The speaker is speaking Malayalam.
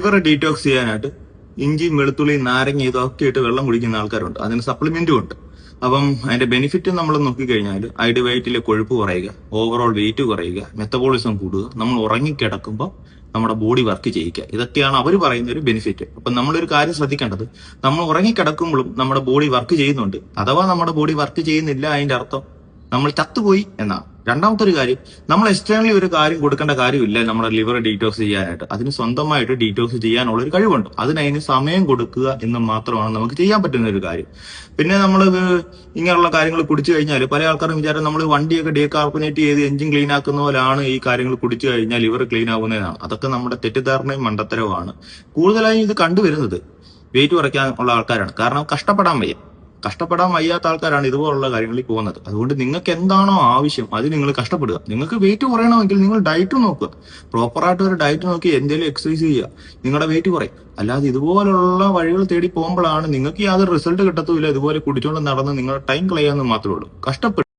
ലിവർ ഡീറ്റോക്സ് ചെയ്യാനായിട്ട് ഇഞ്ചിയും വെളുത്തുള്ളിയും നാരങ്ങ ഇതൊക്കെ ഇട്ട് വെള്ളം കുടിക്കുന്ന ആൾക്കാരുണ്ട്. അതിന് സപ്ലിമെന്റും ഉണ്ട്. അപ്പം അതിന്റെ ബെനിഫിറ്റ് നമ്മൾ നോക്കിക്കഴിഞ്ഞാൽ ഐഡ് വയറ്റിലെ കൊഴുപ്പ് കുറയുക, ഓവറോൾ വെയിറ്റ് കുറയുക, മെത്തബോളിസം കൂടുക, നമ്മൾ ഉറങ്ങിക്കിടക്കുമ്പോൾ നമ്മുടെ ബോഡി വർക്ക് ചെയ്യിക്കുക. ഇതൊക്കെയാണ് അവർ പറയുന്ന ഒരു ബെനിഫിറ്റ്. അപ്പം നമ്മളൊരു കാര്യം ശ്രദ്ധിക്കേണ്ടത്, നമ്മൾ ഉറങ്ങിക്കിടക്കുമ്പോഴും നമ്മുടെ ബോഡി വർക്ക് ചെയ്യുന്നുണ്ട്. അഥവാ നമ്മുടെ ബോഡി വർക്ക് ചെയ്യുന്നില്ല, അതിന്റെ അർത്ഥം നമ്മൾ ചത്തുപോയി എന്നാണ്. രണ്ടാമത്തെ ഒരു കാര്യം, നമ്മൾ എക്സ്റ്റേണലി ഒരു കാര്യം കൊടുക്കേണ്ട കാര്യമില്ല നമ്മുടെ ലിവർ ഡീറ്റോക്സ് ചെയ്യാനായിട്ട്. അതിന് സ്വന്തമായിട്ട് ഡീറ്റോക്സ് ചെയ്യാനുള്ള ഒരു കഴിവുണ്ട്. അതിന് സമയം കൊടുക്കുക എന്ന് മാത്രമാണ് നമുക്ക് ചെയ്യാൻ പറ്റുന്ന ഒരു കാര്യം. പിന്നെ നമ്മൾ ഇങ്ങനെയുള്ള കാര്യങ്ങൾ കുടിച്ചു കഴിഞ്ഞാൽ പല ആൾക്കാരും വിചാരം നമ്മൾ വണ്ടിയൊക്കെ ഡീകാർബണേറ്റ് ചെയ്ത് എഞ്ചിൻ ക്ലീൻ ആക്കുന്ന പോലെയാണ് ഈ കാര്യങ്ങൾ കുടിച്ചു കഴിഞ്ഞാൽ ലിവർ ക്ലീൻ ആകുന്നതാണ്. അതൊക്കെ നമ്മുടെ തെറ്റിദ്ധാരണയും മണ്ടത്തരവുമാണ്. കൂടുതലായും ഇത് കണ്ടുവരുന്നത് വെയിറ്റ് കുറയ്ക്കാൻ ഉള്ള ആൾക്കാരാണ്. കാരണം കഷ്ടപ്പെടാൻ വയ്യാത്ത ആൾക്കാരാണ് ഇതുപോലുള്ള കാര്യങ്ങളിൽ പോകുന്നത്. അതുകൊണ്ട് നിങ്ങൾക്ക് എന്താണോ ആവശ്യം അത് നിങ്ങൾ കഷ്ടപ്പെടുക. നിങ്ങൾക്ക് വെയിറ്റ് കുറയണമെങ്കിൽ നിങ്ങൾ ഡയറ്റ് നോക്കുക. പ്രോപ്പറായിട്ട് ഒരു ഡയറ്റ് നോക്കി എന്തെങ്കിലും എക്സസൈസ് ചെയ്യുക, നിങ്ങളുടെ വെയിറ്റ് കുറയും. അല്ലാതെ ഇതുപോലുള്ള വഴികൾ തേടി പോകുമ്പോഴാണ് നിങ്ങൾക്ക് യാതൊരു റിസൾട്ട് കിട്ടത്തുമില്ല. ഇതുപോലെ കുടിച്ചുകൊണ്ട് നടന്ന് നിങ്ങളുടെ ടൈം കളയാന്ന് മാത്രമേ ഉള്ളൂ. കഷ്ടപ്പെടും.